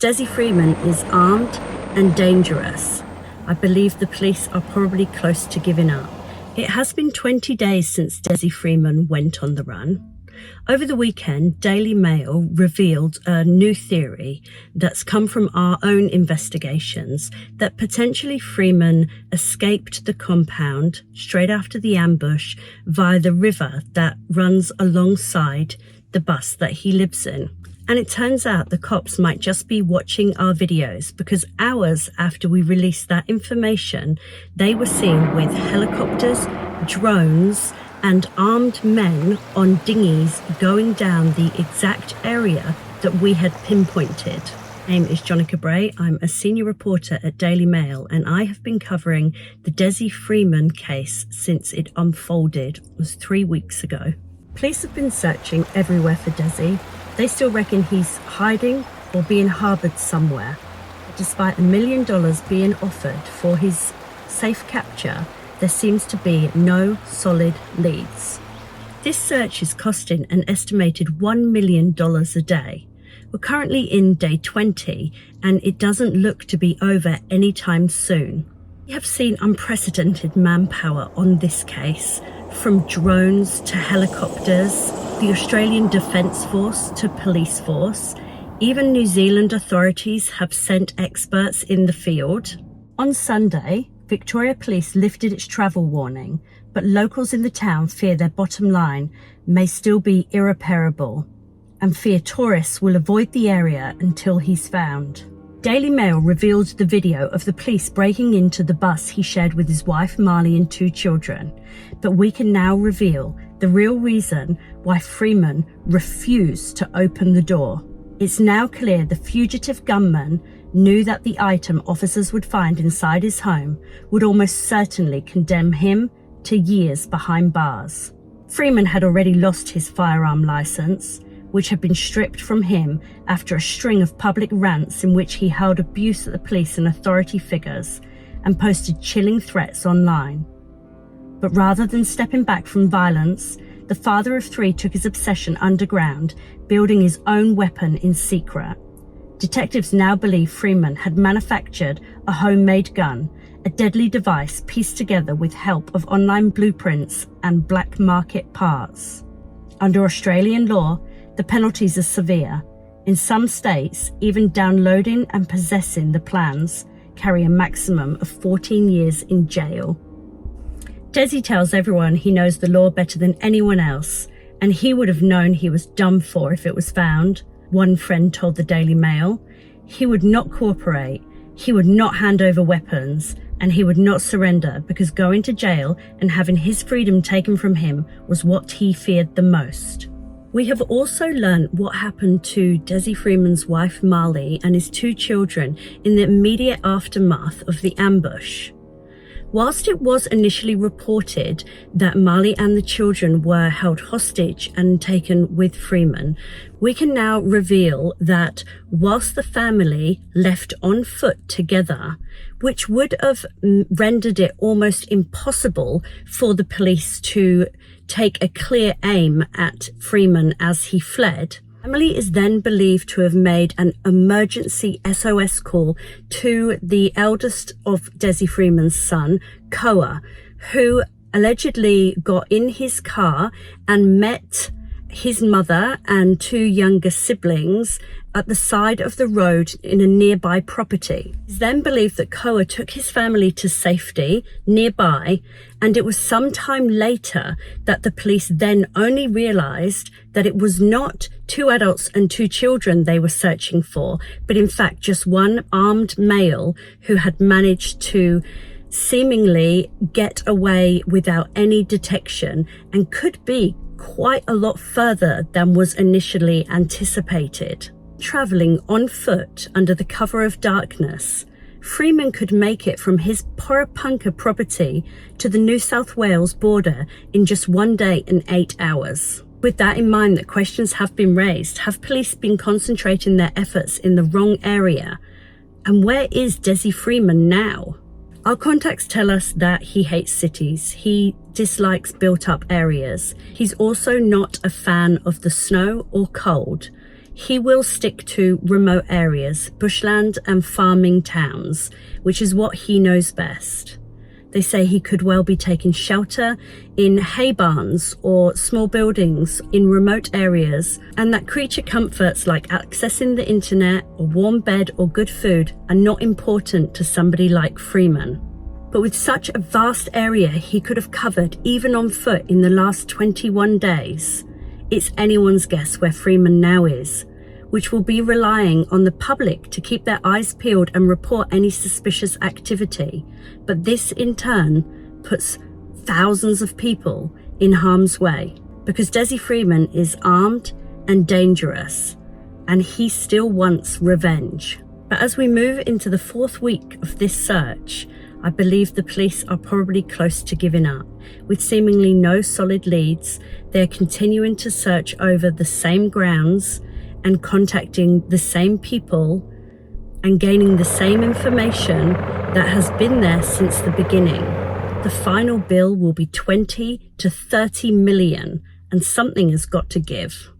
Dezi Freeman is armed and dangerous. I believe the police are probably close to giving up. It has been 20 days since Dezi Freeman went on the run. Over the weekend, Daily Mail revealed a new theory that's come from our own investigations that potentially Freeman escaped the compound straight after the ambush via the river that runs alongside the bus that he lives in. And it turns out the cops might just be watching our videos because hours after we released that information, they were seen with helicopters, drones, and armed men on dinghies going down the exact area that we had pinpointed. My name is Jonica Bray. I'm a senior reporter at Daily Mail, and I have been covering the Dezi Freeman case since it unfolded. It was 3 weeks ago. Police have been searching everywhere for Dezi. They still reckon he's hiding or being harboured somewhere. Despite $1 million being offered for his safe capture, there seems to be no solid leads. This search is costing an estimated $1 million a day. We're currently in day 20 and it doesn't look to be over anytime soon. We have seen unprecedented manpower on this case, from drones to helicopters, the Australian Defence Force to police force. Even New Zealand authorities have sent experts in the field. On Sunday, Victoria Police lifted its travel warning, but locals in the town fear their bottom line may still be irreparable and fear tourists will avoid the area until he's found. Daily Mail revealed the video of the police breaking into the bus he shared with his wife Marley and 2 children, but we can now reveal the real reason why Freeman refused to open the door. It's now clear the fugitive gunman knew that the item officers would find inside his home would almost certainly condemn him to years behind bars. Freeman had already lost his firearm license, which had been stripped from him after a string of public rants in which he hurled abuse at the police and authority figures and posted chilling threats online. But rather than stepping back from violence, the father of 3 took his obsession underground, building his own weapon in secret. Detectives now believe Freeman had manufactured a homemade gun, a deadly device pieced together with help of online blueprints and black market parts. Under Australian law, the penalties are severe. In some states, even downloading and possessing the plans carry a maximum of 14 years in jail. Dezi tells everyone he knows the law better than anyone else, and he would have known he was done for if it was found, one friend told the Daily Mail. He would not cooperate, he would not hand over weapons, and he would not surrender because going to jail and having his freedom taken from him was what he feared the most. We have also learned what happened to Dezi Freeman's wife Marley and his 2 children in the immediate aftermath of the ambush. Whilst it was initially reported that Marley and the children were held hostage and taken with Freeman, we can now reveal that whilst the family left on foot together, which would have rendered it almost impossible for the police to take a clear aim at Freeman as he fled, Emily is then believed to have made an emergency SOS call to the eldest of Dezi Freeman's son, Koa, who allegedly got in his car and met his mother and 2 younger siblings at the side of the road in a nearby property. It's then believed that Koa took his family to safety nearby, and it was some time later that the police then only realised that it was not 2 adults and 2 children they were searching for, but in fact just one armed male who had managed to seemingly get away without any detection and could be quite a lot further than was initially anticipated. Travelling on foot under the cover of darkness, Freeman could make it from his Porapunka property to the New South Wales border in just 1 day and 8 hours. With that in mind that questions have been raised, have police been concentrating their efforts in the wrong area? And where is Dezi Freeman now? Our contacts tell us that he hates cities. He dislikes built-up areas. He's also not a fan of the snow or cold. He will stick to remote areas, bushland and farming towns, which is what he knows best. They say he could well be taking shelter in hay barns or small buildings in remote areas, and that creature comforts like accessing the internet, a warm bed or good food are not important to somebody like Freeman. But with such a vast area he could have covered even on foot in the last 21 days, it's anyone's guess where Freeman now is, which will be relying on the public to keep their eyes peeled and report any suspicious activity. But this in turn puts thousands of people in harm's way, because Dezi Freeman is armed and dangerous, and he still wants revenge. But as we move into the 4th week of this search, I believe the police are probably close to giving up. With seemingly no solid leads, they are continuing to search over the same grounds and contacting the same people and gaining the same information that has been there since the beginning. The final bill will be 20 to 30 million, and something has got to give.